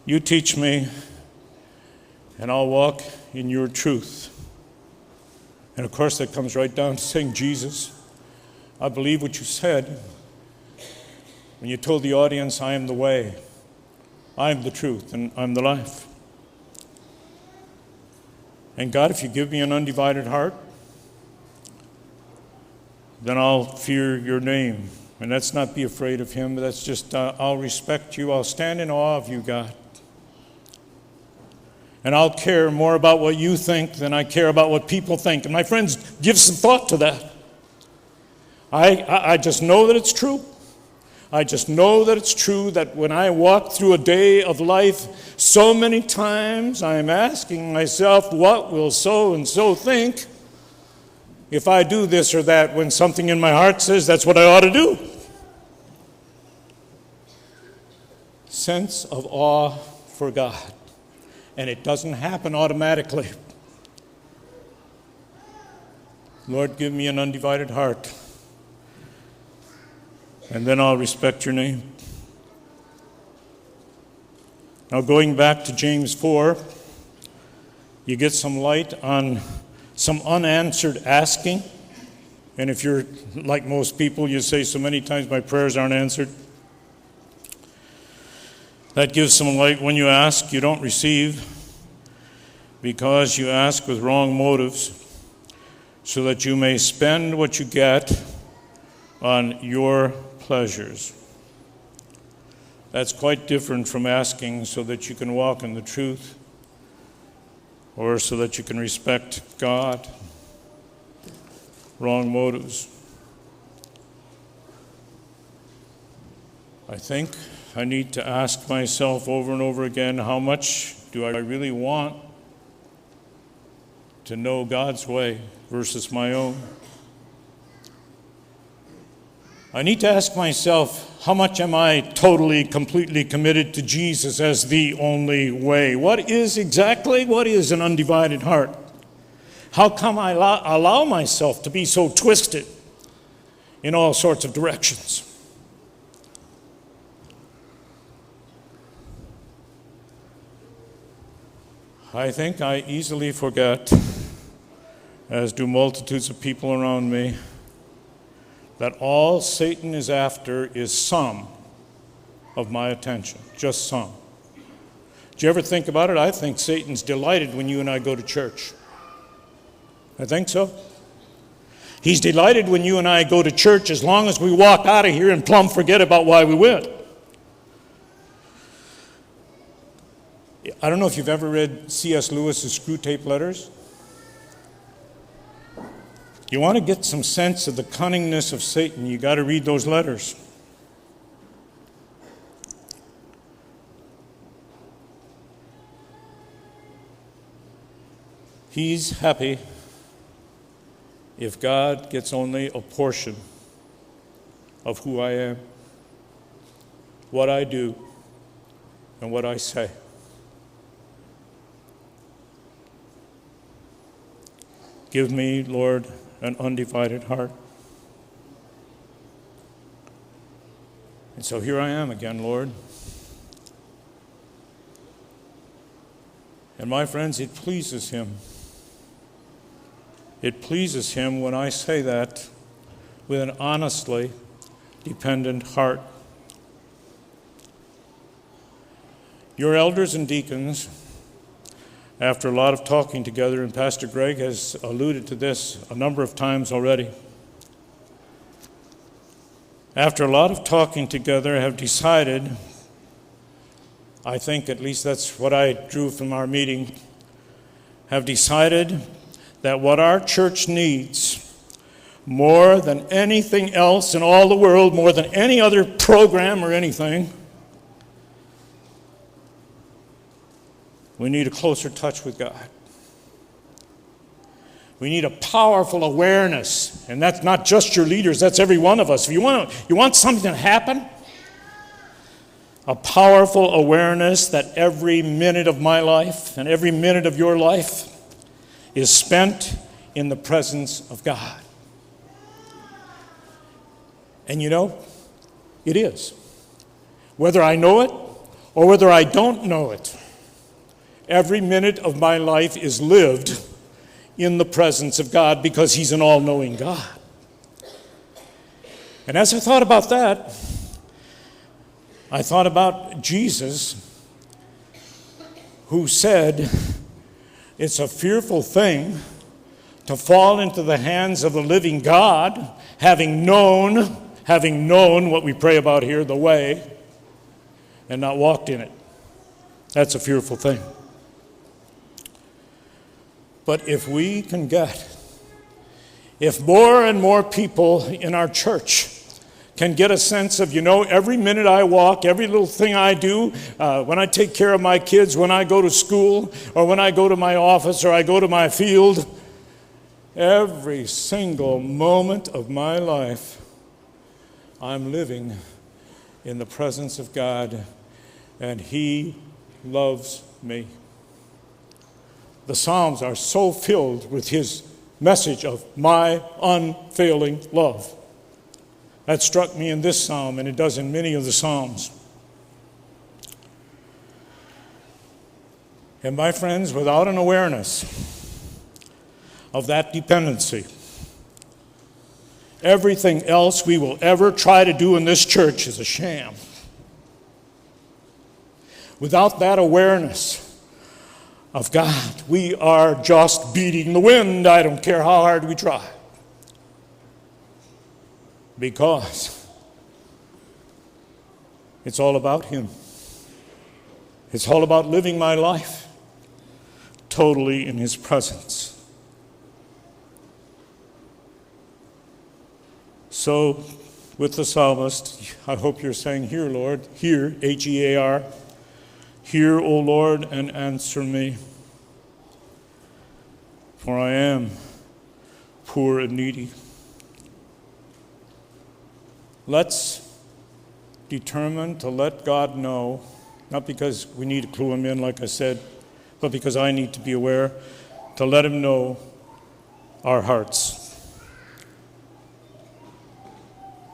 You teach me, and I'll walk in your truth. And of course, that comes right down to saying, Jesus, I believe what you said when you told the audience, I am the way, I am the truth, and I'm the life. And God, if you give me an undivided heart, then I'll fear your name. And that's not be afraid of him, but that's just, I'll respect you. I'll stand in awe of you, God. And I'll care more about what you think than I care about what people think. And my friends, give some thought to that. I just know that it's true. I just know that it's true that when I walk through a day of life, so many times I'm asking myself, what will so-and-so think if I do this or that, when something in my heart says that's what I ought to do? Sense of awe for God. And it doesn't happen automatically. Lord, give me an undivided heart. And then I'll respect your name. Now, going back to James 4, you get some light on some unanswered asking. And if you're like most people, you say so many times, my prayers aren't answered. That gives some light. When you ask, you don't receive, because you ask with wrong motives, so that you may spend what you get on your pleasures. That's quite different from asking so that you can walk in the truth, or so that you can respect God. Wrong motives. I think I need to ask myself over and over again, how much do I really want to know God's way versus my own? I need to ask myself, how much am I totally, completely committed to Jesus as the only way? What is an undivided heart? How come I allow myself to be so twisted in all sorts of directions? I think I easily forget, as do multitudes of people around me, that all Satan is after is some of my attention, just some. Do you ever think about it? I think Satan's delighted when you and I go to church. I think so. He's delighted when you and I go to church, as long as we walk out of here and plumb forget about why we went. I don't know if you've ever read C.S. Lewis's Screwtape Letters. You want to get some sense of the cunningness of Satan, you got to read those letters. He's happy if God gets only a portion of who I am, what I do, and what I say. Give me, Lord, an undivided heart. And so here I am again, Lord. And my friends, it pleases him. It pleases him when I say that with an honestly dependent heart. Your elders and deacons, after a lot of talking together, and Pastor Greg has alluded to this a number of times already, after a lot of talking together, have decided, I think at least that's what I drew from our meeting, have decided that what our church needs more than anything else in all the world, more than any other program or anything, we need a closer touch with God. We need a powerful awareness, and that's not just your leaders, that's every one of us. If you want something to happen, a powerful awareness that every minute of my life and every minute of your life is spent in the presence of God. And you know, it is. Whether I know it or whether I don't know it, every minute of my life is lived in the presence of God because He's an all-knowing God. And as I thought about that, I thought about Jesus, who said, it's a fearful thing to fall into the hands of the living God, having known what we pray about here, the way, and not walked in it. That's a fearful thing. But if we can if more and more people in our church can get a sense of, every minute I walk, every little thing I do, when I take care of my kids, when I go to school, or when I go to my office, or I go to my field, every single moment of my life, I'm living in the presence of God, and He loves me. The Psalms are so filled with His message of my unfailing love. That struck me in this psalm, and it does in many of the Psalms. And my friends, without an awareness of that dependency, everything else we will ever try to do in this church is a sham. Without that awareness of God, we are just beating the wind. I don't care how hard we try. Because it's all about Him. It's all about living my life totally in His presence. So, with the psalmist, I hope you're saying, "Hear, Lord, hear, H-E-A-R, hear, O Lord, and answer me. For I am poor and needy." Let's determine to let God know, not because we need to clue Him in, like I said, but because I need to be aware, to let Him know our hearts.